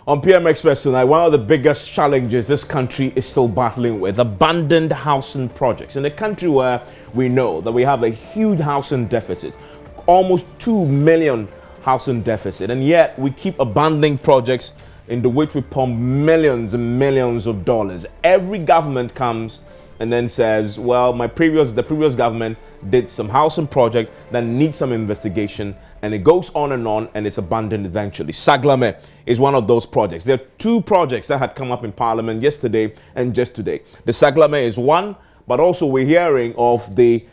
On PM Express tonight, one of the biggest challenges this country is still battling with: abandoned housing projects. In a country where we know that we have a huge housing deficit, almost 2 million housing deficit, and yet we keep abandoning projects into which we pump millions and millions of dollars. Every government comes and then says, well, the previous government did some housing project that needs some investigation, and it goes on and it's abandoned eventually. Saglemi is one of those projects. There are two projects that had come up in Parliament yesterday and just today. The Saglemi is one, but also we're hearing of the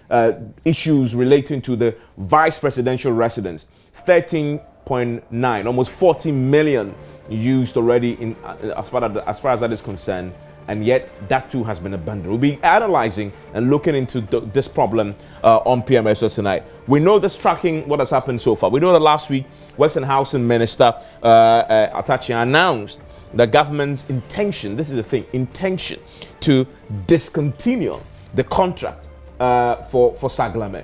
issues relating to the vice presidential residence. 13.9, almost 40 million used already in as far as that is concerned, and yet that too has been abandoned. We'll be analyzing and looking into this problem on PMS tonight. We know this tracking what has happened so far. We know that last week, Western Housing Minister Atachi announced the government's intention, this is the thing, intention to discontinue the contract for Saglemi.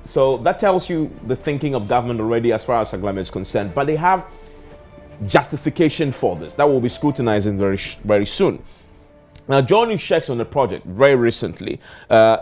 So that tells you the thinking of government already as far as Saglemi is concerned. But they have justification for this that we'll be scrutinizing very soon. Now, JoyNews checks on the project very recently,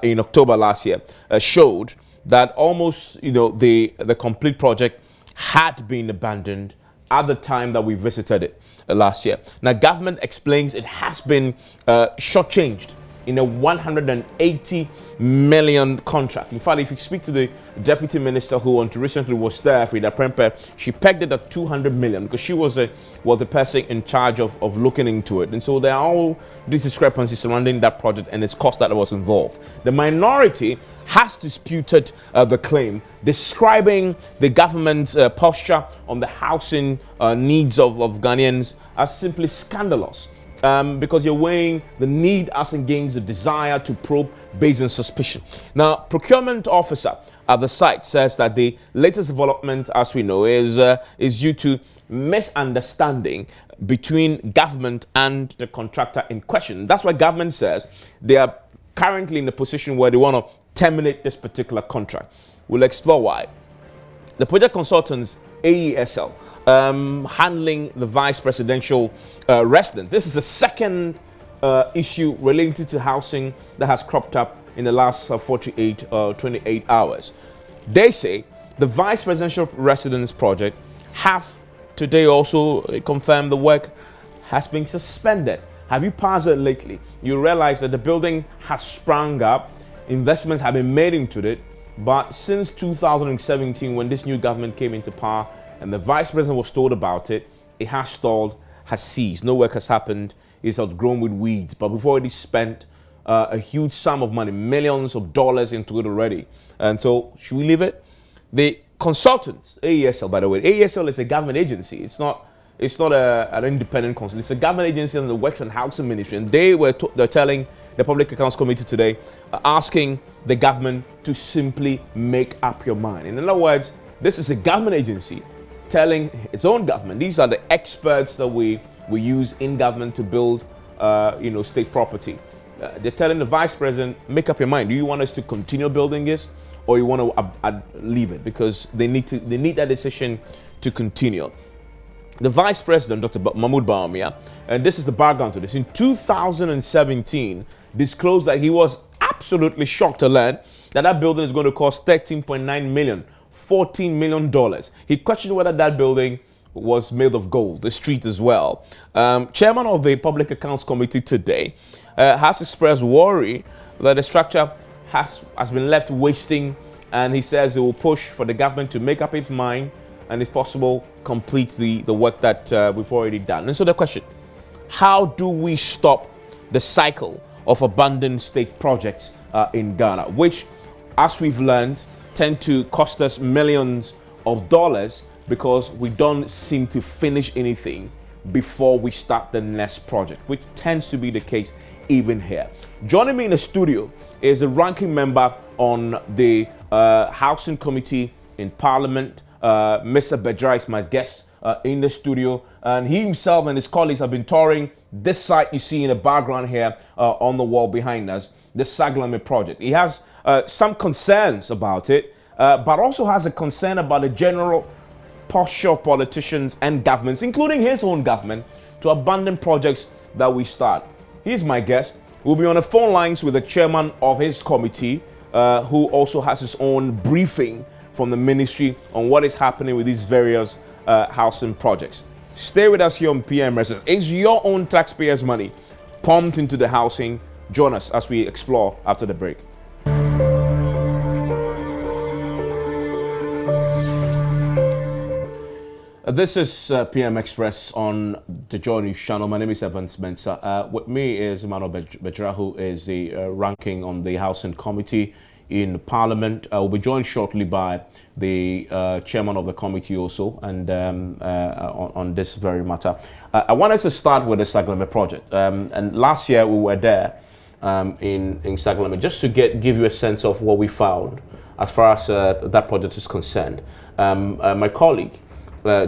in October last year, showed that almost, the complete project had been abandoned at the time that we visited it last year. Now, government explains it has been shortchanged in a 180 million contract. In fact, if you speak to the deputy minister who until recently was there, Frida Prempe, she pegged it at 200 million because she was the person in charge of looking into it. And so there are all these discrepancies surrounding that project and its cost that was involved. The minority has disputed the claim, describing the government's posture on the housing needs of Ghanaians as simply scandalous. Because you're weighing the need as against the desire to probe based on suspicion. Now, procurement officer at the site says that the latest development, as we know, is due to misunderstanding between government and the contractor in question. That's why government says they are currently in the position where they want to terminate this particular contract. We'll explore why. The project consultants AESL handling the vice presidential residence. This is the second issue related to housing that has cropped up in the last 28 hours. They say the vice presidential residence project have today also confirmed the work has been suspended. Have you passed it lately? You realize that the building has sprung up, investments have been made into it, but since 2017, when this new government came into power and the vice president was told about it, it has stalled, has ceased. No work has happened. It's outgrown with weeds. But we've already spent a huge sum of money, millions of dollars into it already. And so, should we leave it? The consultants, AESL, by the way, AESL is a government agency. It's not an independent consultant. It's a government agency under the Works and Housing Ministry. And they're telling the Public Accounts Committee today, asking the government to simply make up your mind. In other words, this is a government agency telling its own government, these are the experts that we use in government to build, state property. They're telling the vice president, make up your mind. Do you want us to continue building this, or you want to leave it? Because they need that decision to continue. The vice president, Dr. Mahmoud Bawumia, and this is the background to this, in 2017, disclosed that he was absolutely shocked to learn that building is going to cost 13.9 million, $14 million. He questioned whether that building was made of gold, the street as well. Chairman of the Public Accounts Committee today has expressed worry that the structure has been left wasting, and he says he will push for the government to make up its mind and, if possible, complete the work that we've already done. And so the question, how do we stop the cycle of abandoned state projects in Ghana, which, as we've learned, tend to cost us millions of dollars because we don't seem to finish anything before we start the next project, which tends to be the case even here. Joining me in the studio is the ranking member on the Housing Committee in Parliament. Mr. Bejra is my guest in the studio, and he himself and his colleagues have been touring this site you see in the background here on the wall behind us, the Saglemi project. He has some concerns about it, but also has a concern about the general posture of politicians and governments, including his own government, to abandon projects that we start. He's my guest. We'll be on the phone lines with the chairman of his committee, who also has his own briefing from the ministry on what is happening with these various housing projects. Stay with us here on PM Residence. Is your own taxpayers' money pumped into the housing? Join us as we explore after the break. This is PM Express on the JoyNews channel. My name is Evan Spencer. With me is Emmanuel Bejra, who is the ranking on the Housing Committee in Parliament. We'll be joined shortly by the chairman of the committee also, and on this very matter. I wanted to start with the Saglemi project. And last year we were there in Saglemi just to give you a sense of what we found as far as that project is concerned. My colleague,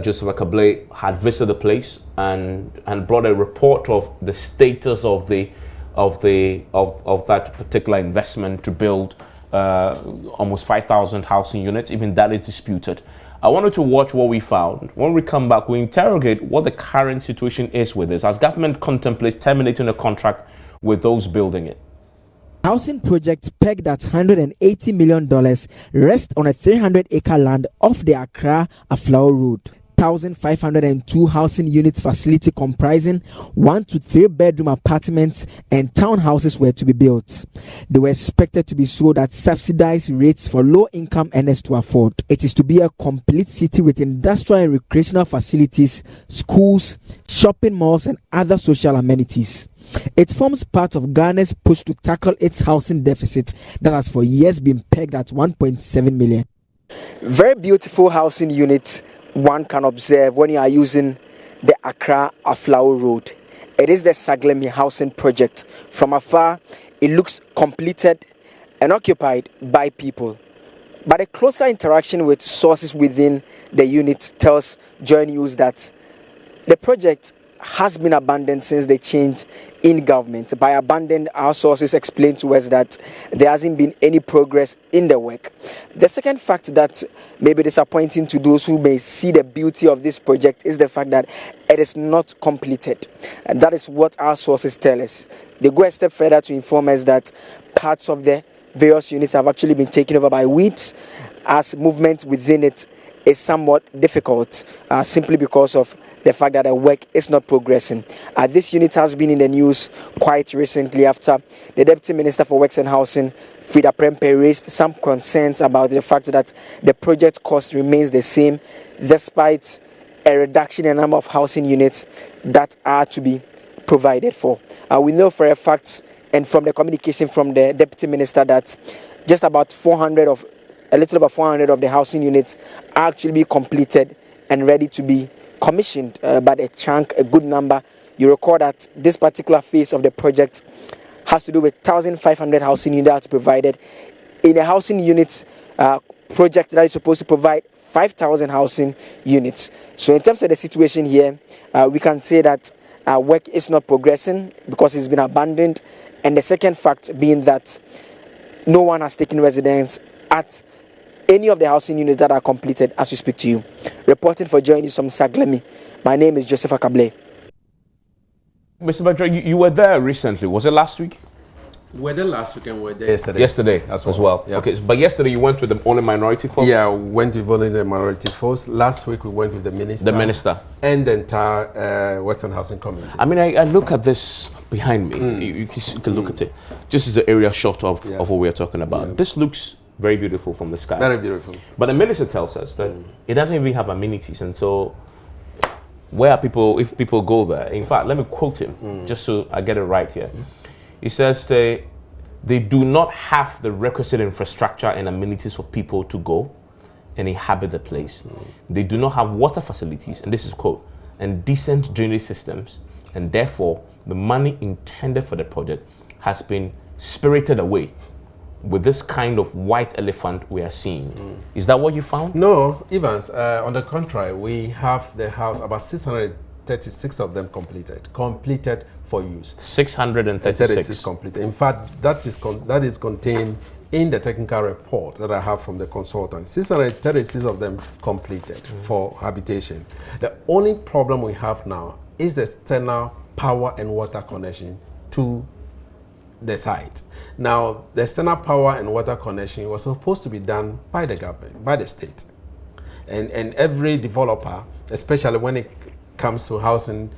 Joseph Akablé, had visited the place and brought a report of the status of that particular investment to build almost 5,000 housing units. Even that is disputed. I wanted to watch what we found. When we come back, we interrogate what the current situation is with this, as government contemplates terminating a contract with those building it. Housing project pegged at $180 million rests on a 300-acre land off the Accra-Aflao Road. 1,502 housing units facility comprising 1 to 3 bedroom apartments and townhouses were to be built. They were expected to be sold at subsidized rates for low-income earners to afford. It is to be a complete city with industrial and recreational facilities, schools, shopping malls and other social amenities. It forms part of Ghana's push to tackle its housing deficit that has for years been pegged at 1.7 million. Very beautiful housing units one can observe when you are using the Accra-Aflao Road. It is the Saglemi housing project. From afar, it looks completed and occupied by people. But a closer interaction with sources within the unit tells JoyNews that the project has been abandoned since the change in government. By abandoned, our sources explain to us that there hasn't been any progress in the work. The second fact that may be disappointing to those who may see the beauty of this project is the fact that it is not completed. And that is what our sources tell us. They go a step further to inform us that parts of the various units have actually been taken over by weeds, as movement within it is somewhat difficult, simply because of the fact that the work is not progressing. This unit has been in the news quite recently after the Deputy Minister for Works and Housing, Frida Prempeh, raised some concerns about the fact that the project cost remains the same despite a reduction in the number of housing units that are to be provided for. We know for a fact, and from the communication from the Deputy Minister, that just about a little over 400 of the housing units are actually be completed and ready to be commissioned, but a good number. You recall that this particular phase of the project has to do with 1,500 housing units provided in a housing units project that is supposed to provide 5,000 housing units. So in terms of the situation here, we can say that work is not progressing because it's been abandoned, and the second fact being that no one has taken residence at any of the housing units that are completed as we speak to you. Reporting for JoyNews from Saglemi, my name is Joseph Akablé. Mr. Bejra, you were there recently. Was it last week? We were there last week and we were there yesterday. Yesterday as well. Yeah. Okay, but yesterday you went with the only minority folks? Yeah, we went with only the minority folks. Last week we went with the minister. The minister. And the entire Works and Housing Committee. I mean, I look at this behind me. You can look at it. Just as an area shot of what we are talking about. Yeah. This looks very beautiful from the sky. Very beautiful. But the minister tells us that it doesn't even have amenities, and so where are people, if people go there? In fact, let me quote him, just so I get it right here. He says they do not have the requisite infrastructure and amenities for people to go and inhabit the place. They do not have water facilities, and this is quote, and decent drainage systems, and therefore the money intended for the project has been spirited away with this kind of white elephant we are seeing. Is that what you found? No, Evans. On the contrary, we have the house, about 636 of them completed for use. 636 completed. In fact, that is contained in the technical report that I have from the consultant. 636 of them completed for habitation. The only problem we have now is the external power and water connection to the site. Now, the external power and water connection was supposed to be done by the government, by the state. And every developer, especially when it comes to housing,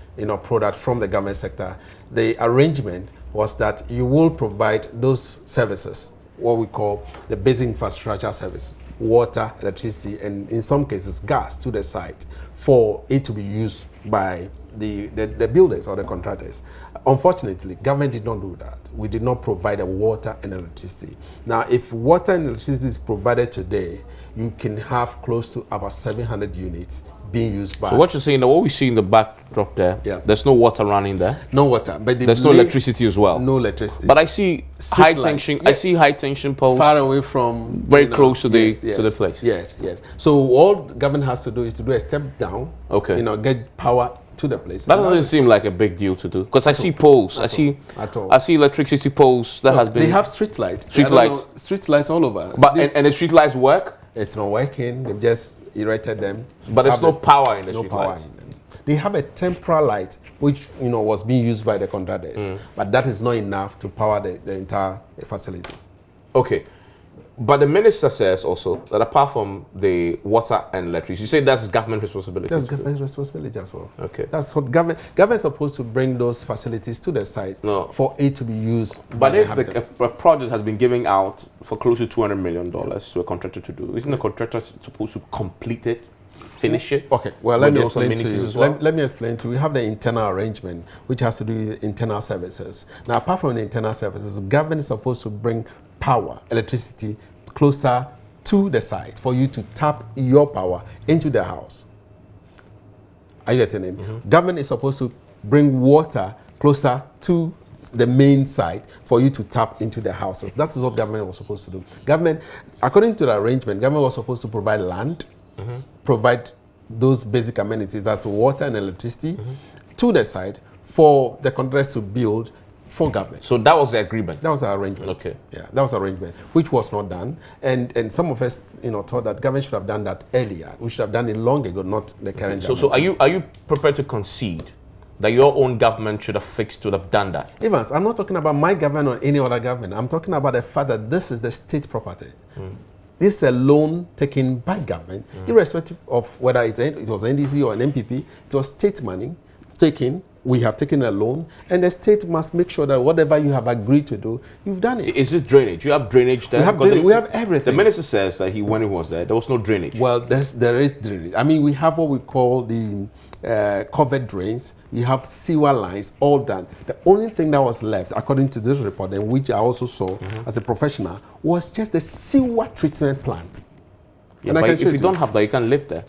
product from the government sector, the arrangement was that you will provide those services, what we call the basic infrastructure service, water, electricity, and in some cases gas to the site for it to be used by the builders or the contractors. Unfortunately, government did not do that. We did not provide the water and electricity. Now, if water and electricity is provided today, you can have close to about 700 units being used by. So what you're saying, what we see in the backdrop there, there's no water running there. No water, but there's no electricity as well. No electricity. But I see high tension. Yeah. I see high tension poles far away from, very close to the place. Yes. So all the government has to do is to do a step down. Okay. Get power to the place. That doesn't seem like a big deal to do, because I see poles. I see electricity poles that has been. They have street lights. Street lights all over. But and the street lights work. It's not working. They've just erected them. But there's no power in the street lights. They have a temporal light which was being used by the contractors, but that is not enough to power the entire facility. Okay, but the minister says also that apart from the water and electricity, you say that's government responsibility. That's government responsibility as well. Okay, that's what government is supposed to bring those facilities to the site for it to be used. But if a project has been giving out for close to $200 million to a contractor to do, isn't the contractor supposed to complete it? Finish it? Okay, well, let me explain to you. Let me explain to you. We have the internal arrangement, which has to do with internal services. Now, apart from the internal services, government is supposed to bring power, electricity, closer to the site for you to tap your power into the house. Are you getting it? Government is supposed to bring water closer to the main site for you to tap into the houses. That is what government was supposed to do. Government, according to the arrangement, government was supposed to provide land, provide those basic amenities, that's water and electricity, to the site for the contractors to build for government. So that was the agreement? That was the arrangement. Okay. Yeah, that was the arrangement, which was not done. And some of us, thought that government should have done that earlier. We should have done it long ago, not the current government. So are you prepared to concede that your own government should have fixed, to have done that? Evans, I'm not talking about my government or any other government. I'm talking about the fact that this is the state property. This is a loan taken by government, irrespective of whether it was NDC or an MPP. It was state money taken. We have taken a loan, and the state must make sure that whatever you have agreed to do, you've done it. Is it drainage? You have drainage there? We have everything. The minister says that when he was there was no drainage. Well, there is drainage. I mean, we have what we call the covered drains. You have sewer lines, all done. The only thing that was left, according to this report, and which I also saw as a professional, was just the sewer treatment plant. Yeah, and if you don't have that, you can't live there.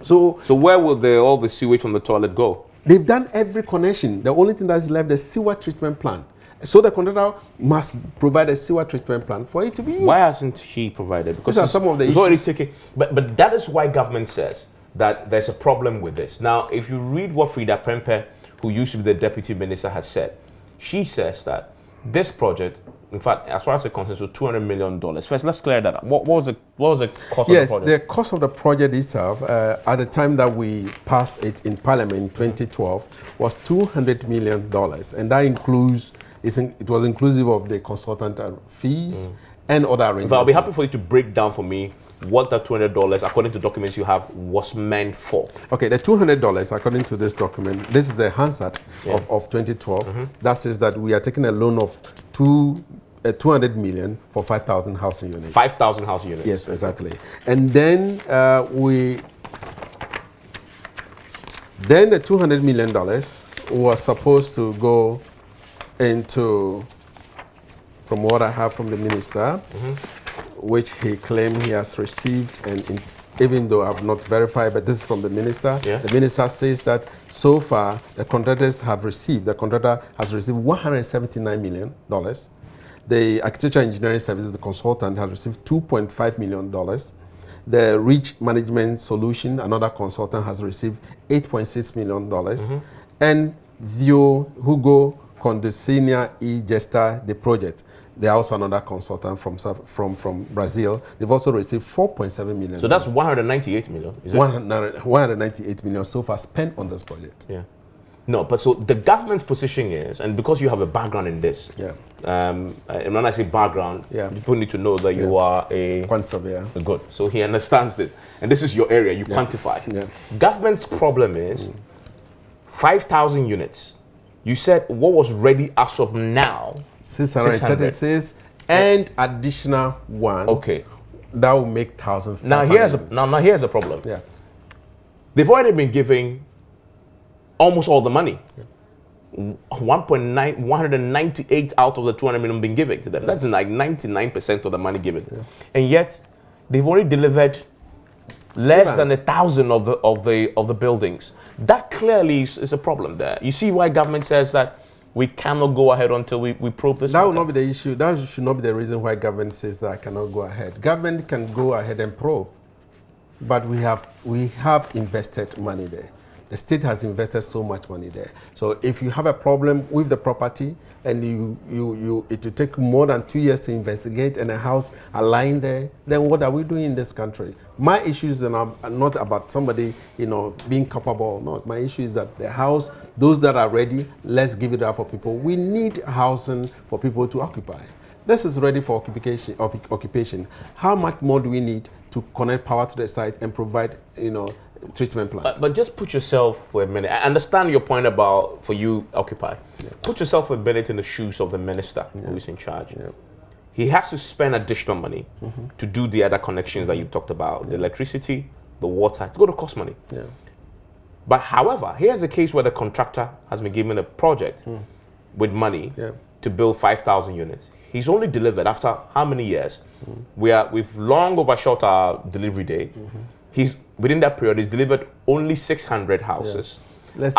So where will all the sewage from the toilet go? They've done every connection. The only thing that is left is the sewer treatment plant. So the contractor must provide a sewer treatment plant for it to be used. Why hasn't he provided? Because some of the issues already taken. But that is why government says that there's a problem with this. Now, if you read what Frida Prempeh, who used to be the deputy minister, has said, she says that this project, in fact, as far as the concerns, was $200 million. First, let's clear that up. What was the cost of the project? Yes, the cost of the project itself, at the time that we passed it in Parliament in 2012, was $200 million, and that includes. It was inclusive of the consultant fees and other arrangements. I'll be happy for you to break down for me what that $200, according to documents you have, was meant for. Okay, the $200, according to this document, this is the Hansard of 2012. That says that we are taking a loan of $200 million for 5,000 housing units. 5,000 housing units. Yes, exactly. And then the $200 million was supposed to go into, from what I have from the minister, which he claimed he has received, and even though I've not verified, but this is from the minister. The minister says that so far the contractor has received $179 million. The architecture engineering services, the consultant, has received $2.5 million. The Reach Management Solution, another consultant, has received $8.6 million. And Vio Hugo Condesenia e Gesta, the project, they are also another consultant from Brazil. They've also received $4.7 million. So that's $198 million. Is it? $198 million so far spent on this project. Yeah. No, but so the government's position is, and because you have a background in this, and when I say background, people need to know that you are a quantifier. Good. So he understands this, and this is your area. You quantify. Government's problem is 5,000 units. You said what was ready as of now? 636 and additional one. Okay. That will make 1,000. Now here's the problem. Yeah. They've already been giving almost all the money. 198 out of the 200 million been given to them. That's like 99% of the money given. And yet they've only delivered less than 1,000 of the buildings. That clearly is a problem there. You see why government says that we cannot go ahead until we probe this. That will not be the issue. That should not be the reason why government says that I cannot go ahead. Government can go ahead and probe, but we have invested money there. The state has invested so much money there. So if you have a problem with the property and it will take more than 2 years to investigate and a house are lying there, then what are we doing in this country? My issue is not about somebody, being culpable or not. My issue is that the house, those that are ready, let's give it up for people. We need housing for people to occupy. This is ready for occupation. How much more do we need to connect power to the site and provide, treatment plant? But just put yourself for a minute. I understand your point about for you occupy. Put yourself for a minute in the shoes of the minister who is in charge. He has to spend additional money to do the other connections that you talked about, the electricity, the water. It's going to cost money. But however, here's a case where the contractor has been given a project with money to build 5,000 units. He's only delivered after how many years? We've long overshot our delivery date. He's within that period, he's delivered only 600 houses. Just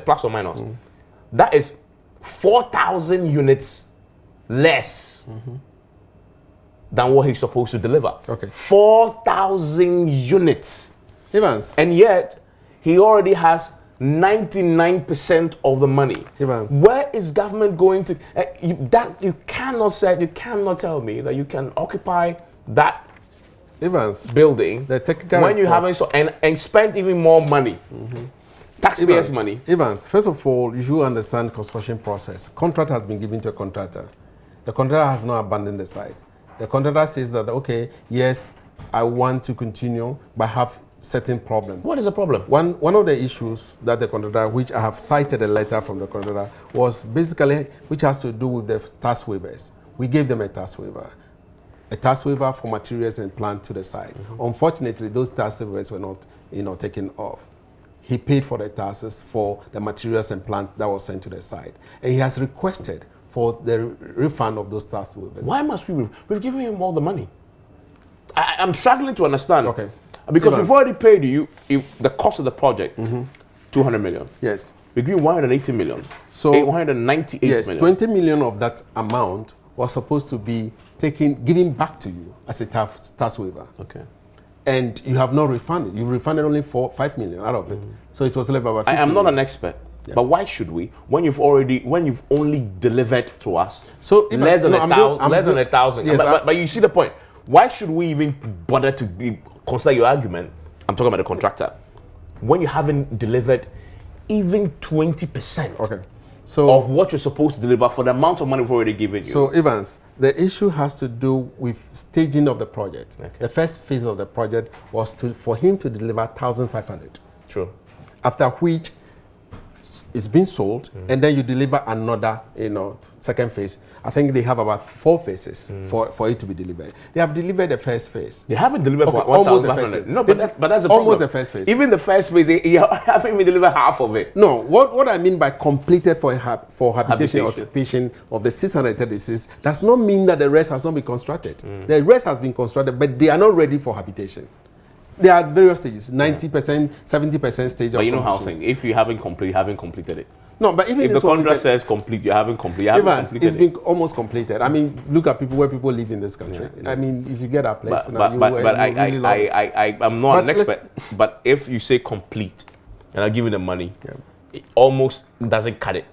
plus or minus. That is 4,000 units less than what he's supposed to deliver. 4,000 units. Evans. And yet, he already has 99% of the money. Evans. Where is government going to? You cannot tell me that you can occupy that Evans building when you haven't and spend even more money. Taxpayers' money. Evans, first of all, you should understand construction process. Contract has been given to a contractor. The contractor has not abandoned the site. The contractor says that, okay, yes, I want to continue, but have certain problems. What is the problem? One of the issues that the contractor, which I have cited a letter from the contractor, was basically, which has to do with the tax waivers. We gave them a tax waiver. A tax waiver for materials and plant to the site. Unfortunately, those tax waivers were not, taken off. He paid for the taxes for the materials and plant that was sent to the site. And he has requested for the refund of those tax waivers. Why must we? We've given him all the money. I'm struggling to understand. Okay. Because we've already paid you the cost of the project, 200 million. Yes. We give you 180 million. So 198 million. 20 million of that amount was supposed to be given back to you as a tax waiver. Okay. And you have not refunded. You refunded only 5 million out of it. So it was left about 50 I am not million. an expert. But why should we? When you've only delivered to us less than 1,000. Yes, but you see the point. Why should we even bother to consider your argument? I'm talking about the contractor. When you haven't delivered even 20% of what you're supposed to deliver for the amount of money we've already given you. So Evans, the issue has to do with staging of the project. The first phase of the project was for him to deliver 1,500. True. After which it's been sold, and then you deliver another, second phase. I think they have about 4 phases for it to be delivered. They have delivered the first phase. They haven't delivered for almost the first 1,500. phase. No, but that's the problem. Almost the first phase. Even the first phase, you haven't even delivered half of it. No, what I mean by completed for habitation occupation of the 636 does not mean that the rest has not been constructed. The rest has been constructed, but they are not ready for habitation. They are at various stages, 90%, 70% stage but of you know how completion. saying, if you haven't completed it. No, but even if the contract says complete, you haven't completed. It's been almost completed. I mean, look at where people live in this country. I mean, if you get a place, I'm not an expert. But if you say complete, and I give you the money, it almost doesn't cut it.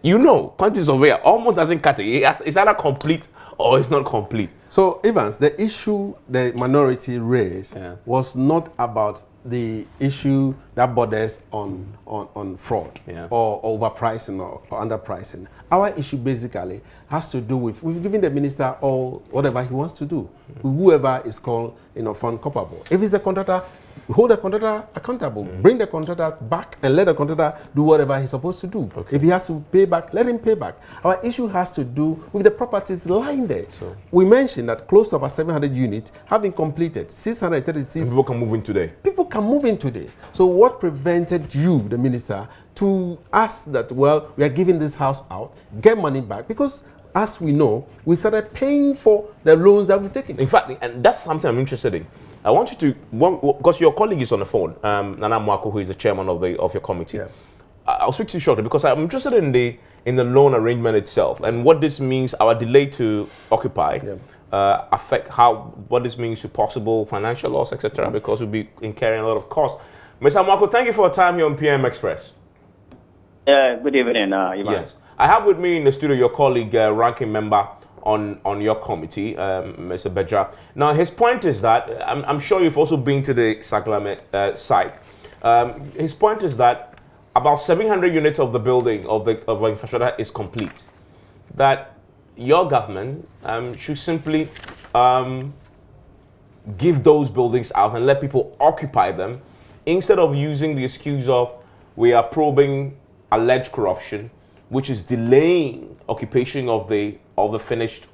Quantity surveyor almost doesn't cut it. It's either complete or it's not complete. So, Evans, the issue the minority raised was not about the issue that borders on fraud or overpricing or underpricing. Our issue basically has to do with we've given the minister all whatever he wants to do, whoever is called found culpable. If he's a contractor, hold the contractor accountable, bring the contractor back and let the contractor do whatever he's supposed to do. Okay. If he has to pay back, let him pay back. Our issue has to do with the properties lying there. So, we mentioned that close to about 700 units have been completed, 636. People can move in today. People can move in today. So what prevented you, the minister, to ask that, well, we are giving this house out, get money back? Because as we know, we started paying for the loans that we've taken. In fact, and that's something I'm interested in. I want you to, because your colleague is on the phone, Nana Mwako, who is the chairman of your committee. Yeah. I'll speak to you shortly because I'm interested in the loan arrangement itself and what this means, our delay to occupy, affect what this means to possible financial loss, etc. Because we'll be incurring a lot of costs. Mr. Mwako, thank you for your time here on PM Express. Good evening, Ivan. Yes. I have with me in the studio your colleague, ranking member on your committee, Mr. Bedra. Now, his point is that, I'm sure you've also been to the Saglemi site. His point is that about 700 units of the building, of infrastructure is complete. That your government should simply give those buildings out and let people occupy them instead of using the excuse of we are probing alleged corruption, which is delaying occupation of the finished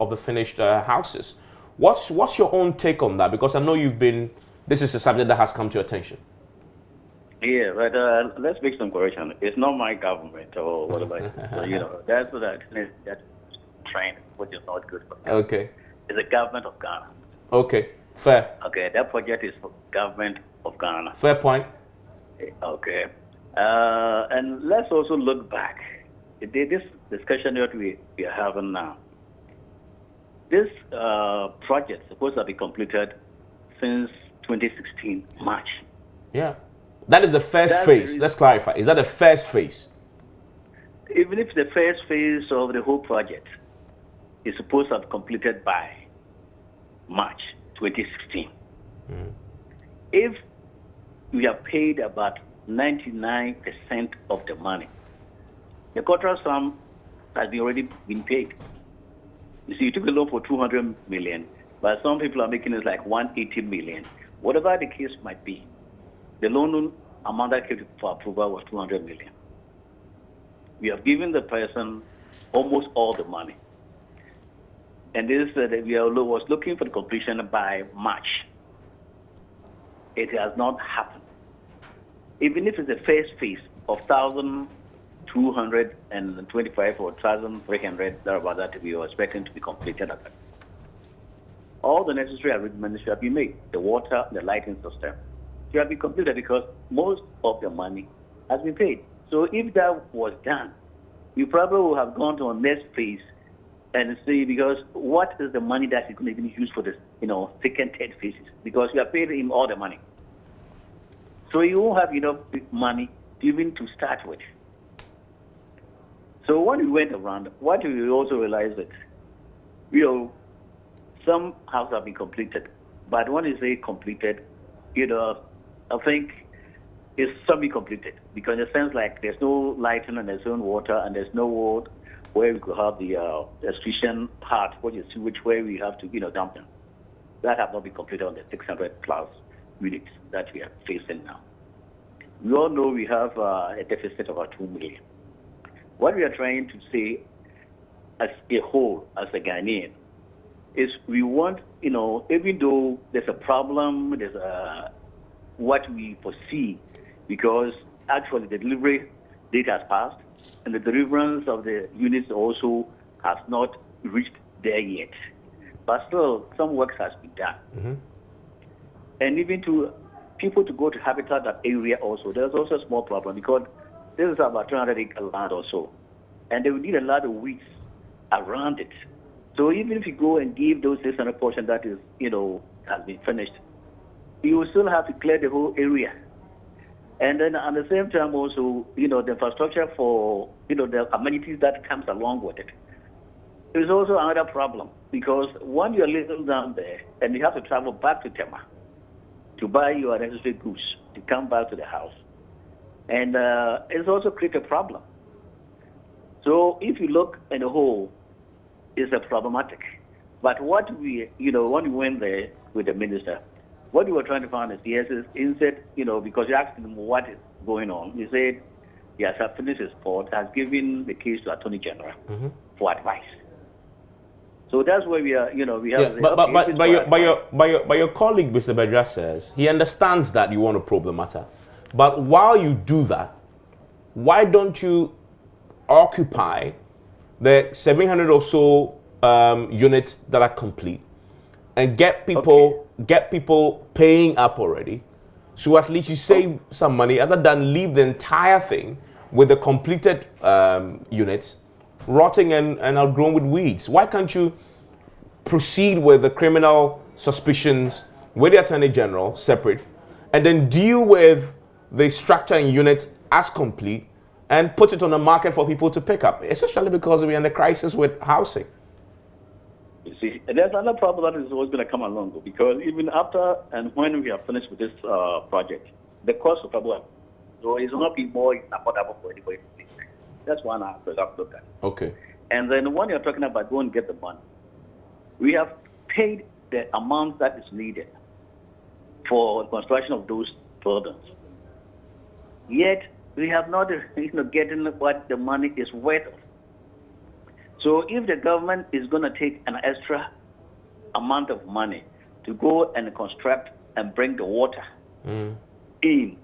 houses. What's your own take on that? Because I know this is a subject that has come to your attention. Yeah, but let's make some correction. It's not my government or whatever. So, that's trained, which is not good for Ghana. Okay. It's the government of Ghana. Okay, fair. Okay, that project is for government of Ghana. Fair point. Okay. And let's also look back. This discussion that we are having now, this project is supposed to be completed since 2016, March. Yeah. That is the first phase. Let's clarify. Is that the first phase? Even if the first phase of the whole project is supposed to have completed by March 2016, if we have paid about 99% of the money, the contract sum has already been paid. You see, you took a loan for 200 million, but some people are making it like 180 million. Whatever the case might be, the loan amount that came for approval was 200 million. We have given the person almost all the money. And this was looking for the completion by March. It has not happened. Even if it's the first phase of 1,225 or 1,300, about that we were expecting to be completed. All the necessary arrangements should be made. The water, the lighting system should be completed because most of the money has been paid. So if that was done, we probably would have gone to our next phase and see, because what is the money that is going to be used for this, second, third phases? Because we have paid him all the money. So you won't have enough money even to start with. So when we went around, what we also realized that, some houses have been completed, but when you say completed, I think it's semi-completed, because in a sense like there's no lighting and there's no water and there's no wood where we could have the extrusion part, which is sewage, where we have to dump them. That have not been completed on the 600 plus units that we are facing now. We all know we have a deficit of about 2 million. What we are trying to say as a whole, as a Ghanaian, is we want, even though there's a problem, there's what we foresee, because actually the delivery date has passed, and the deliverance of the units also has not reached there yet. But still, some work has been done. Mm-hmm. And even to people to go to habitat that area also, there's also a small problem, because this is about 200 acre land or so, and they will need a lot of weeds around it. So even if you go and give those 600 portion that is, has been finished, you will still have to clear the whole area. And then at the same time also, the infrastructure for, the amenities that comes along with it. There's also another problem because when you're living down there and you have to travel back to Tema to buy your necessary goods to come back to the house, and it's also created a problem. So if you look in the whole, it's a problematic. But what we, when we went there with the minister, what we were trying to find is, yes, instead, because you asked him what is going on, he said, yes, has finished his report, has given the case to Attorney General for advice. So that's where we are, we have. Yeah, but your colleague, Mr. Bedra, says he understands that you want to probe the matter. But while you do that, why don't you occupy the 700 or so units that are complete and get people paying up already, so at least you save some money, other than leave the entire thing with the completed units rotting and outgrown with weeds? Why can't you proceed with the criminal suspicions with the Attorney General separate, and then deal with the structure and units as complete and put it on the market for people to pick up, especially because we're in a crisis with housing? You see, there's another problem that is always going to come along, because even after and when we are finished with this project, the cost of trouble, so it's not be more affordable for anybody. That's one aspect I've looked at. Okay. And then when you're talking about go and get the money, we have paid the amount that is needed for the construction of those buildings. Yet we have not, getting what the money is worth of. So if the government is going to take an extra amount of money to go and construct and bring the water in,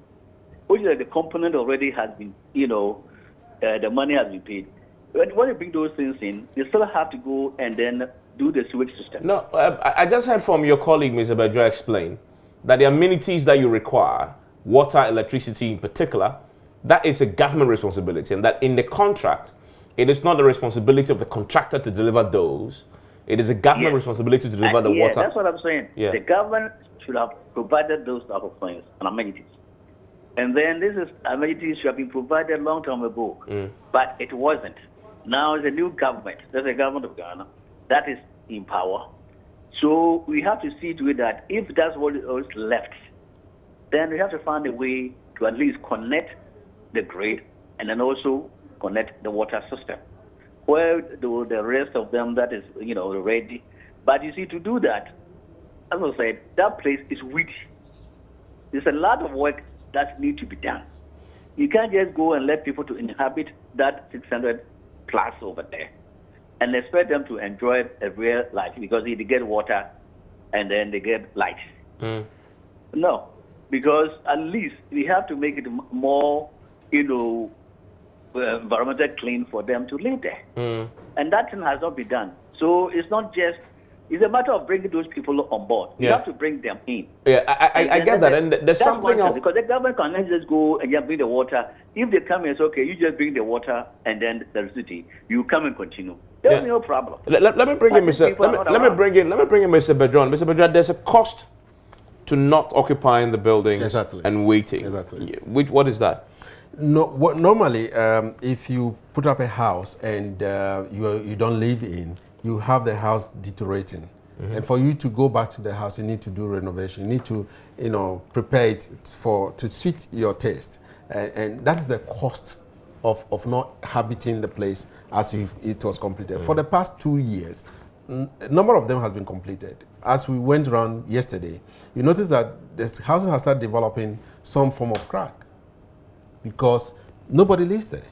which is the component already has been, the money has been paid. But when you bring those things in, you still have to go and then do the sewage system. No, I just heard from your colleague, Mr. Bedra, explain that the amenities that you require, water, electricity in particular, that is a government responsibility, and that in the contract, it is not the responsibility of the contractor to deliver those. It is a government responsibility to deliver the water. That's what I'm saying. Yeah. The government should have provided those type of things and amenities. And then this is amenities should have been provided long time ago, but it wasn't. Now it's a new government. There's a government of Ghana that is in power. So we have to see to it that if that's what is left, then we have to find a way to at least connect the grid and then also connect the water system. Where the rest of them that is, ready. But you see, to do that, as I said, that place is weedy. There's a lot of work that needs to be done. You can't just go and let people to inhabit that 600 plus over there and expect them to enjoy a real life, because they get water and then they get light. No, because at least we have to make it more, environmental clean for them to live there. And that thing has not been done. So it's not just, it's a matter of bringing those people on board. You have to bring them in. Yeah, I get that. And there's something else. Because the government cannot just go and just bring the water. If they come and say, okay, you just bring the water and then the electricity, you come and continue. There's no problem. Let me bring in Mr. Let me bring in Mr. Bedron. Mr. Bedron, there's a cost to not occupying the buildings and waiting. Exactly. What is that? No, normally, if you put up a house and you don't live in, you have the house deteriorating. And for you to go back to the house, you need to do renovation. You need to, prepare it to suit your taste. And that's the cost of not habiting the place as if it was completed. For the past 2 years, a number of them has been completed. As we went around yesterday, you notice that this housing has started developing some form of crack because nobody lives there.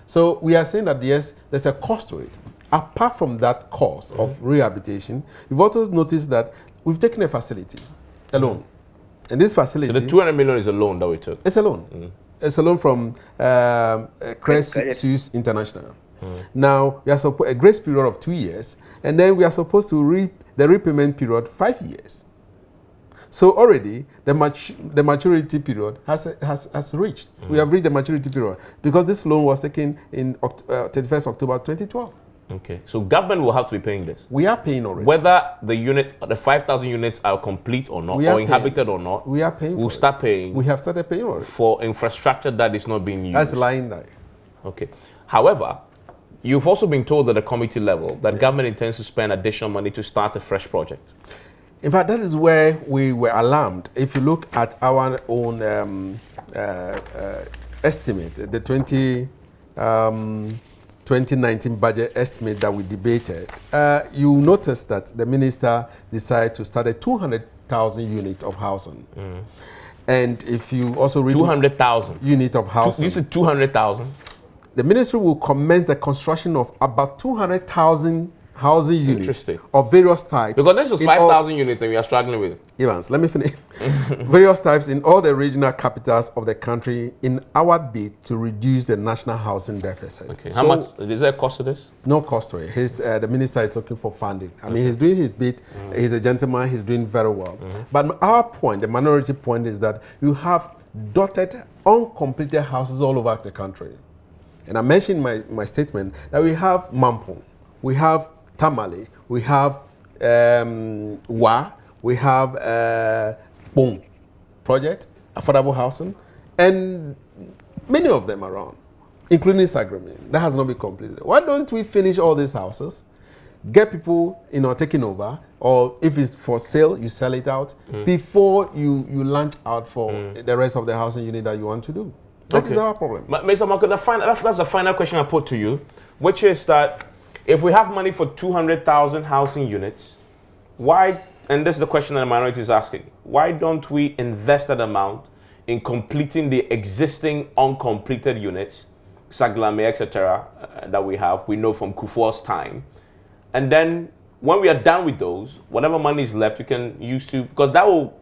So we are saying that yes, there's a cost to it. Apart from that cost of rehabilitation, we've also noticed that we've taken a facility, a loan. And this facility... So the 200 million is a loan that we took? It's a loan. It's a loan from Credit Suisse International. Now, we are supposed a grace period of 2 years, and then we are supposed to the repayment period 5 years. So already the maturity period has reached. We have reached the maturity period because this loan was taken in 31st October 2012. Okay, so government will have to be paying this. We are paying already. Whether the 5,000 units are complete or not, or inhabited or not, we are paying. We'll start paying. We have started paying already for infrastructure that is not being used. That's lying there. Okay. However, You've also been told at the committee level that government intends to spend additional money to start a fresh project. In fact, that is where we were alarmed. If you look at our own estimate, the 2019 budget estimate that we debated, you notice that the minister decided to start a 200,000 unit of housing. And if you also read 200,000 unit of housing, this is 200,000. The ministry will commence the construction of about 200,000 housing units of various types. Because this is 5,000 units and we are struggling with it. Evans, let me finish. Various types in all the regional capitals of the country in our bid to reduce the national housing deficit. Okay. How much is there a cost to this? No cost to it. The minister is looking for funding. I mean, he's doing his bit. He's a gentleman. He's doing very well. But our point, the minority point, is that you have dotted, uncompleted houses all over the country. And I mentioned in my statement that we have Mampong, we have Tamale, we have Wa, we have Boom project, affordable housing, and many of them around, including Saglemi. That has not been completed. Why don't we finish all these houses, get people taking over, or if it's for sale, you sell it out before you launch out for the rest of the housing unit that you want to do. That is our problem. Mr. Marco, that's the final question I put to you, which is that if we have money for 200,000 housing units, why, and this is the question that the minority is asking, why don't we invest that amount in completing the existing uncompleted units, Saglemi, etc., that we have, we know from Kufuor's time, and then when we are done with those, whatever money is left, you can use to, because that will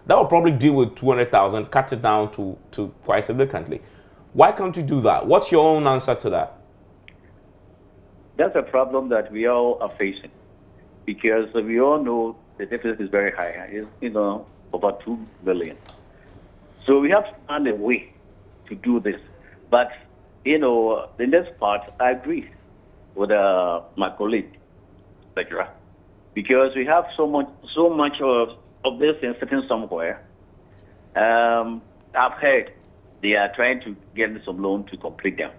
probably deal with 200,000, cut it down to quite significantly. Why can't you do that? What's your own answer to that? That's a problem that we all are facing, because we all know the deficit is very high. It's over 2 billion. So we have to find a way to do this. But the next part, I agree with my colleague, lecturer, because we have so much of this in sitting somewhere. I've heard they are trying to get some loan to complete them,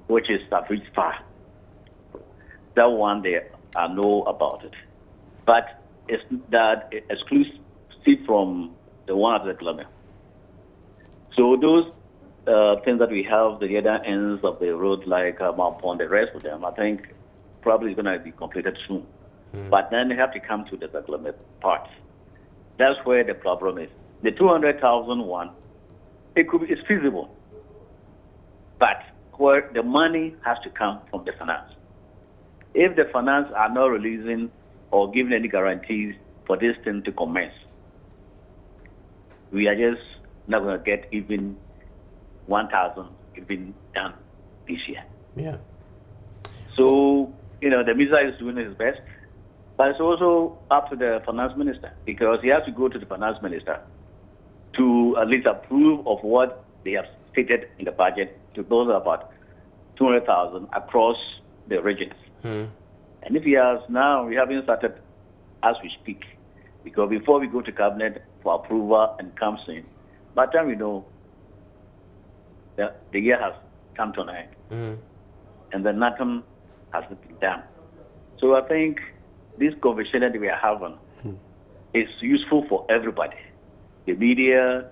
which is a bridge far. That one I know about it, but it's that exclusive from the one at the club. So those things that we have, the other ends of the road, like Mampong, the rest of them, I think probably is going to be completed soon. But then they have to come to the Saglemi part. That's where the problem is. The 200,000 one, it's feasible, but where the money has to come from the finance. If the finance are not releasing or giving any guarantees for this thing to commence, we are just not going to get even 1,000 even done this year. Yeah. So, the minister is doing his best, but it's also up to the finance minister, because he has to go to the finance minister to at least approve of what they have stated in the budget to those about 200,000 across the regions. And if he has now, we haven't started as we speak, because before we go to cabinet for approval and comes in, by the time we know that the year has come to an end, and then nothing has been done. So I think this conversation that we are having is useful for everybody. The media,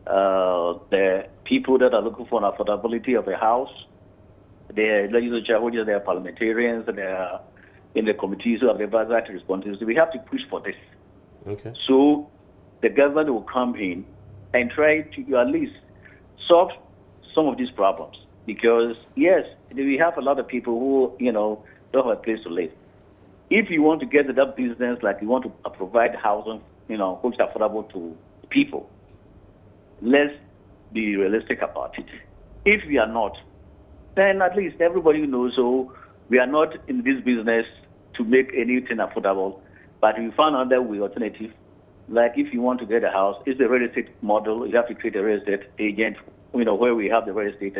the people that are looking for an affordability of a house, the legislature, which is their parliamentarians, they are in the committees who have the advisory responsibility. We have to push for this. Okay. So the government will come in and try to at least solve some of these problems. Because, yes, we have a lot of people who, don't have a place to live. If you want to get to that business, like you want to provide housing, which is affordable to people, let's be realistic about it. If we are not, then at least everybody knows, so we are not in this business to make anything affordable, but we found another way, alternative. Like if you want to get a house, it's the real estate model. You have to create a real estate agent, where we have the real estate,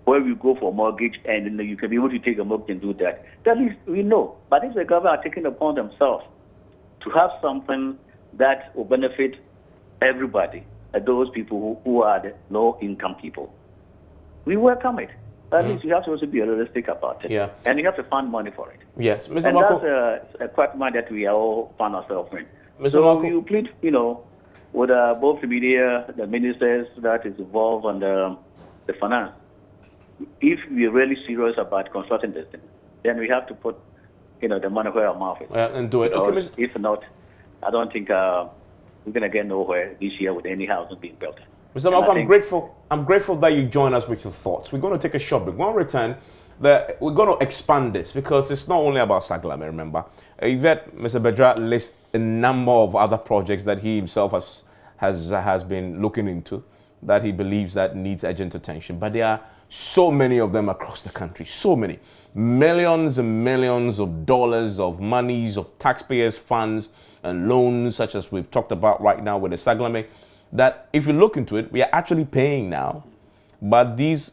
where we go for mortgage, and you can be able to take a mortgage and do that. At least we know. But if the government are taking it upon themselves to have something that will benefit everybody, those people who are the low-income people, we welcome it. At least you have to also be realistic about it. Yeah. And you have to find money for it. Yes, Mr. And Marco. that's a quagmire that we all find ourselves in. Mr. So Marco. you plead, with both the media, the ministers that is involved, and the finance. If we're really serious about constructing this thing, then we have to put, the money where our mouth is. And do it. Okay, if not, I don't think we're going to get nowhere this year with any housing being built. Mr. Marco, I'm grateful that you join us with your thoughts. We're going to take a short break. When we return, we're going to expand this because it's not only about Saglemi, remember. Yvette, Mr. Bedra lists a number of other projects that he himself has been looking into that he believes that needs urgent attention. But there are so many of them across the country, so many. Millions and millions of dollars of monies of taxpayers' funds and loans, such as we've talked about right now with the Saglemi, that if you look into it, we are actually paying now, but these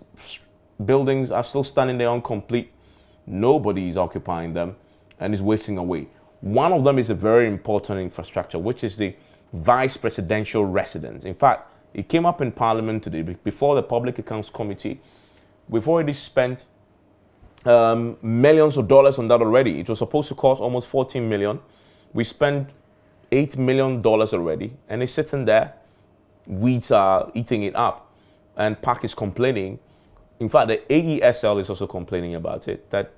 buildings are still standing there incomplete. Nobody is occupying them and is wasting away. One of them is a very important infrastructure, which is the vice presidential residence. In fact, it came up in Parliament today before the Public Accounts Committee. We've already spent millions of dollars on that already. It was supposed to cost almost 14 million. We spent $8 million already, and it's sitting there. Weeds are eating it up, and PAC is complaining. In fact, the AESL is also complaining about it, that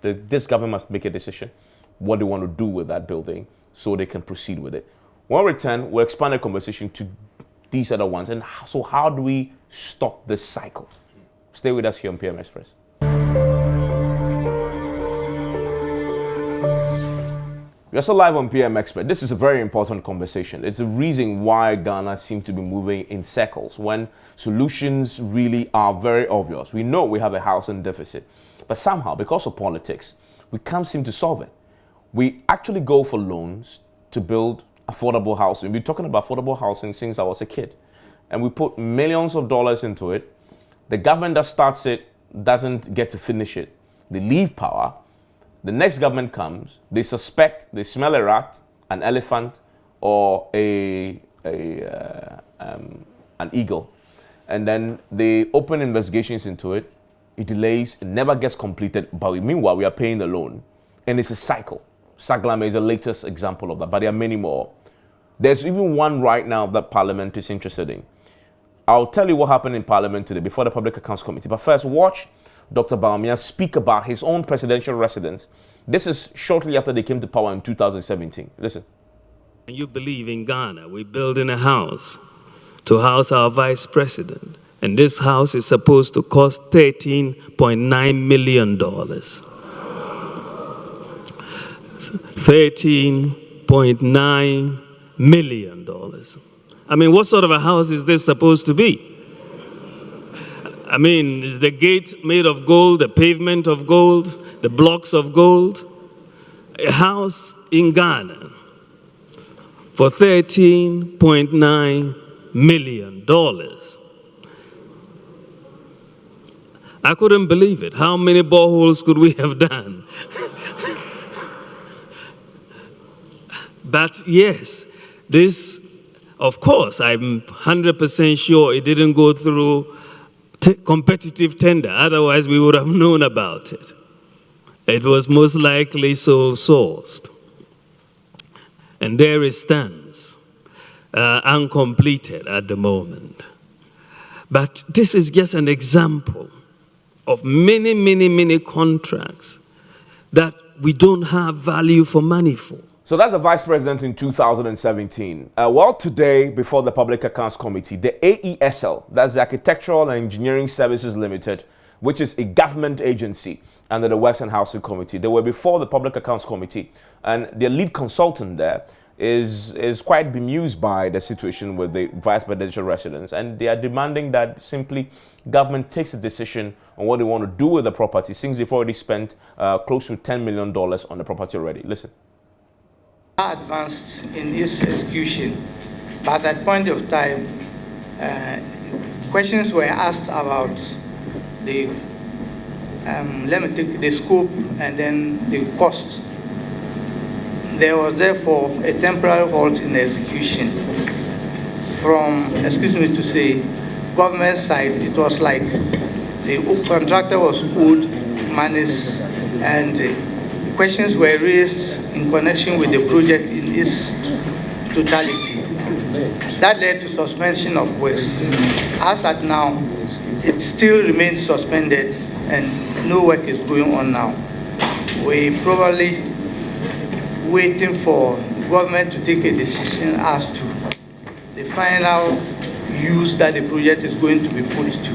this government must make a decision what they want to do with that building so they can proceed with it. When we return, we'll expand the conversation to these other ones. And so how do we stop this cycle? Stay with us here on PM Express. We're still live on PM Expert. This is a very important conversation. It's a reason why Ghana seems to be moving in circles when solutions really are very obvious. We know we have a housing deficit, but somehow, because of politics, we can't seem to solve it. We actually go for loans to build affordable housing. We've been talking about affordable housing since I was a kid, and we put millions of dollars into it. The government that starts it doesn't get to finish it. They leave power. The next government comes, they suspect, they smell a rat, an elephant, or an eagle. And then they open investigations into it. It delays, it never gets completed. But meanwhile, we are paying the loan. And it's a cycle. Saglemi is the latest example of that, but there are many more. There's even one right now that Parliament is interested in. I'll tell you what happened in Parliament today before the Public Accounts Committee. But first, watch Dr. Bawumia speak about his own presidential residence. This is shortly after they came to power in 2017. Listen. You believe in Ghana, we're building a house to house our vice president. And this house is supposed to cost $13.9 million. $13.9 million. I mean, what sort of a house is this supposed to be? I mean, is the gate made of gold, the pavement of gold, the blocks of gold? A house in Ghana for $13.9 million. I couldn't believe it. How many boreholes could we have done? But yes, this, of course, I'm 100% sure it didn't go through competitive tender, otherwise we would have known about it. It was most likely sole sourced. And there it stands, uncompleted at the moment. But this is just an example of many, many, many contracts that we don't have value for money for. So that's the vice president in 2017. Well, today, before the Public Accounts Committee, the AESL, that's the Architectural and Engineering Services Limited, which is a government agency under the Works and Housing Committee. They were before the Public Accounts Committee, and their lead consultant there is quite bemused by the situation with the vice presidential residence, and they are demanding that simply government takes a decision on what they want to do with the property, since they've already spent close to $10 million on the property already. Listen. Advanced in its execution, but at that point of time, questions were asked about the let me take the scope and then the cost. There was therefore a temporary halt in the execution. From, excuse me to say, government side, it was like the contractor was owed monies, and questions were raised in connection with the project in its totality. That led to suspension of works. As at now, it still remains suspended and no work is going on now. We probably waiting for government to take a decision as to the final use that the project is going to be put to,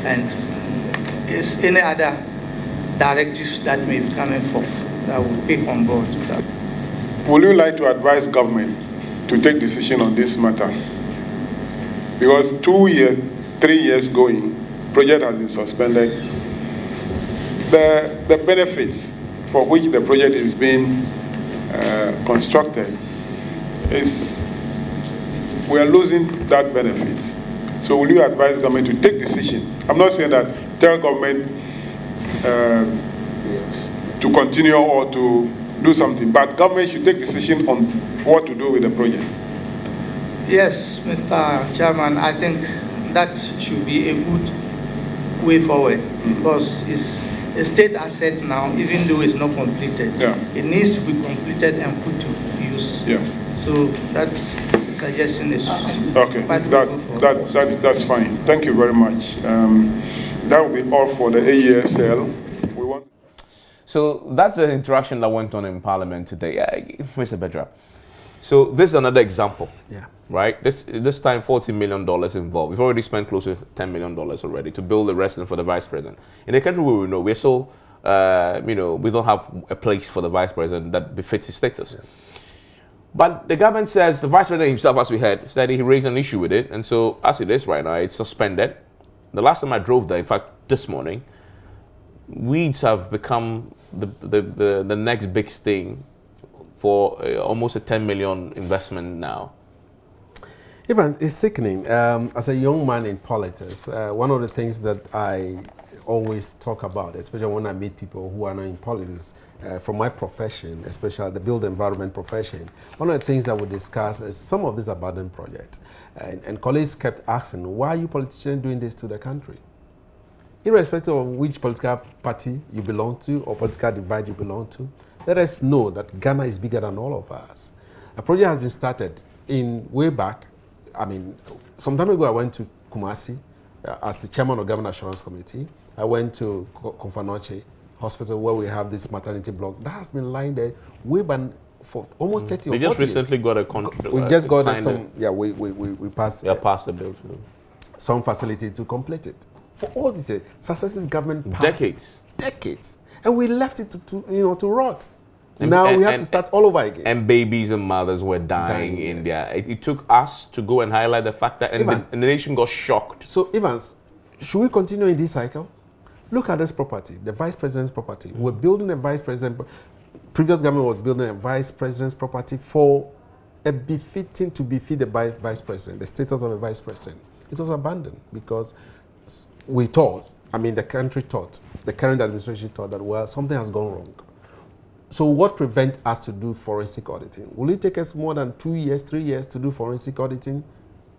and is any other directives that may be coming forth that will take on board. Would you like to advise government to take decision on this matter? Because 2 years, 3 years going, project has been suspended. The benefits for which the project is being constructed is, we are losing that benefit. So will you advise government to take decision? I'm not saying that tell government to continue or to do something, but government should take decision on what to do with the project. Yes, Mr. Chairman, I think that should be a good way forward, because it's a state asset now, even though it's not completed. Yeah. It needs to be completed and put to use. Yeah. So that suggestion is okay. That's fine. Thank you very much. That will be all for the AESL. We want. So that's an interaction that went on in Parliament today. Yeah, Mr. Bedra. So this is another example. Yeah. Right? This time $40 million involved. We've already spent close to $10 million already to build a residence for the vice president. In a country where we know we're so, we don't have a place for the vice president that befits his status. Yeah. But the government says, the vice president himself, as we heard, said he raised an issue with it. And so as it is right now, it's suspended. The last time I drove there, in fact, this morning, weeds have become the next big thing for almost a 10 million investment now. Even it's sickening. As a young man in politics, one of the things that I always talk about, especially when I meet people who are not in politics, from my profession, especially the build environment profession, one of the things that we discuss is some of these abandoned projects. And colleagues kept asking, why are you politicians doing this to the country? Irrespective of which political party you belong to or political divide you belong to, let us know that Ghana is bigger than all of us. A project has been started in way back. I mean, some time ago I went to Kumasi as the chairman of Government Assurance Committee. I went to Konfanoche Hospital where we have this maternity block. That has been lying there way back for almost 30 or 40 years. They just recently got a contract. We just got some, we passed the bill to them. Some facility to complete it. For all these successive government decades. And we left it to rot. Now we have to start all over again. And babies and mothers were dying in there. It took us to go and highlight the fact that, and the nation got shocked. So, Evans, should we continue in this cycle? Look at this property, the vice president's property. We're building a vice president. Previous government was building a vice president's property for to befit the vice president, the status of a vice president. It was abandoned because we thought, the country thought, the current administration thought that, well, something has gone wrong. So what prevents us to do forensic auditing? Will it take us more than 2 years, 3 years to do forensic auditing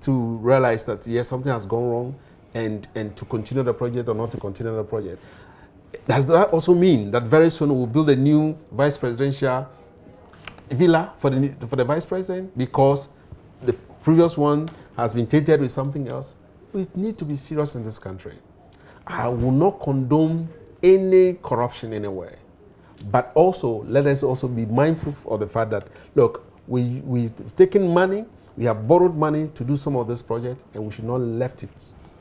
to realize that, yes, something has gone wrong and to continue the project or not to continue the project? Does that also mean that very soon we'll build a new vice presidential villa for the vice president because the previous one has been tainted with something else? We need to be serious in this country. I will not condone any corruption anywhere. But also, let us also be mindful of the fact that, look, we've taken money, we have borrowed money to do some of this project, and we should not left it,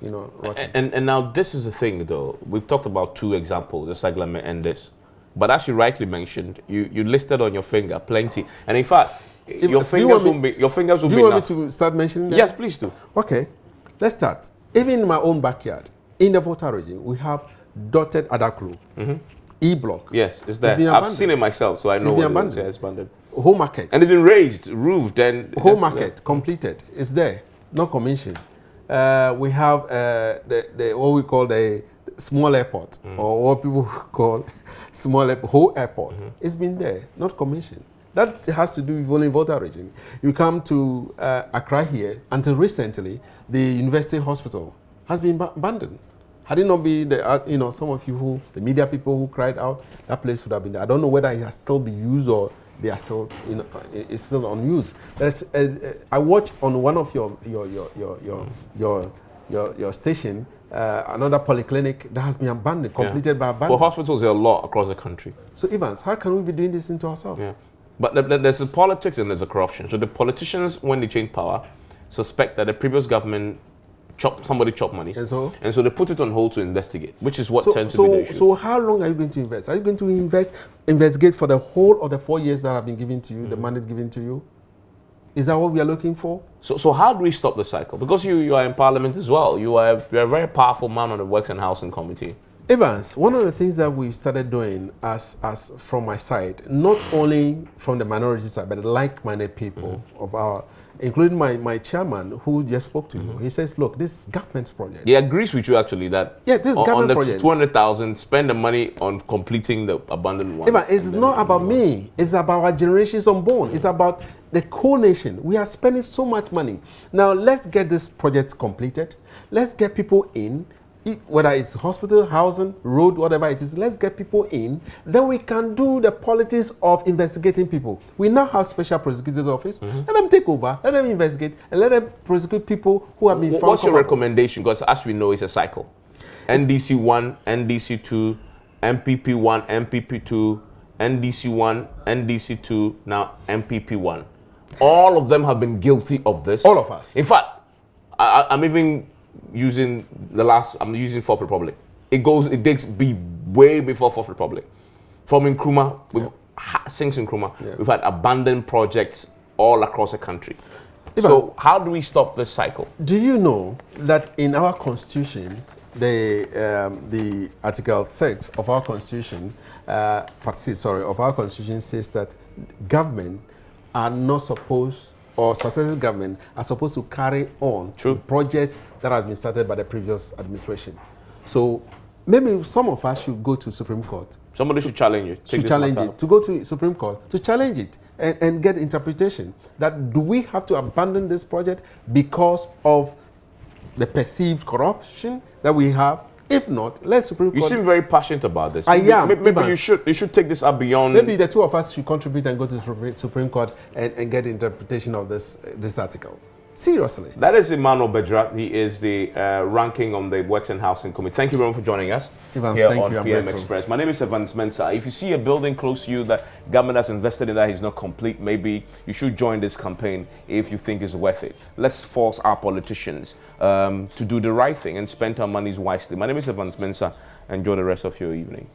rotting. And now this is the thing, though. We've talked about two examples, the Saglemi and this. But as you rightly mentioned, you listed on your finger plenty. And in fact, your fingers will be enough. Do you want me to start mentioning that? Yes, please do. Okay, let's start. Even in my own backyard, in the Volta region, we have dotted Adaklu. E-block. Yes, it's there. I've seen it myself, so I know what it is. Yeah, it's abandoned. Whole market. And it's been raised, roofed, and... Whole market, completed. It's there, not commissioned. We have what we call the small airport, or what people call whole airport. It's been there, not commissioned. That has to do with only Volta region. You come to Accra here, until recently, the university hospital has been abandoned. Had it not been the, some of you who, the media people who cried out, that place would have been there. I don't know whether it has still been used or they are still, it's still unused. There's, I watched on one of your station, another polyclinic that has been abandoned, completed by abandoned. For hospitals, there are a lot across the country. So Evans, how can we be doing this into ourselves? Yeah. But there's a politics and there's a corruption. So the politicians, when they change power, suspect that the previous government somebody chopped money. And so they put it on hold to investigate, which is what tends to be the issue. So how long are you going to invest? Are you going to investigate for the whole of the 4 years that have been given to you, the mandate given to you? Is that what we are looking for? So how do we stop the cycle? Because you are in Parliament as well. You're a very powerful man on the Works and Housing Committee. Evans, one of the things that we started doing as from my side, not only from the minority side, but like-minded people of our, including my chairman who just spoke to you, he says, look, this government's project. He agrees with you actually that this government on project. the 200,000, spend the money on completing the abandoned ones. Eva, it's not about me. It's about our generations unborn. It's about the whole nation. We are spending so much money. Now, let's get this project completed. Let's get people in. Whether it's hospital, housing, road, whatever it is, let's get people in. Then we can do the politics of investigating people. We now have special prosecutors office. Let them take over, let them investigate, and let them prosecute people who have been found. What's your recommendation? Because as we know, it's a cycle. NDC 1, NDC 2, MPP 1, MPP 2, NDC 1, NDC 2, now MPP 1. All of them have been guilty of this. All of us. In fact, I'm even using I'm using Fourth Republic. It dates way before Fourth Republic. From Nkrumah, since Nkrumah, we've had abandoned projects all across the country. So how do we stop this cycle? Do you know that in our constitution, the Article 6 of our constitution, Part 6, of our constitution says that government are not supposed, or successive government are supposed to carry on projects that have been started by the previous administration. So maybe some of us should go to Supreme Court. Somebody should challenge it. To go to Supreme Court, to challenge it and get interpretation. That do we have to abandon this project because of the perceived corruption that we have? If not, let Supreme Court. You seem very passionate about this. I am. Maybe you should take this up beyond. Maybe the two of us should contribute and go to the Supreme Court and get the interpretation of this article. Seriously. That is Emmanuel Bedrat. He is the ranking on the Works and Housing Committee. Thank you very much for joining us Evans, here thank on you. PM Express. My name is Evans Mensah. If you see a building close to you that government has invested in that is not complete, maybe you should join this campaign if you think it's worth it. Let's force our politicians to do the right thing and spend our monies wisely. My name is Evans Mensah. Enjoy the rest of your evening.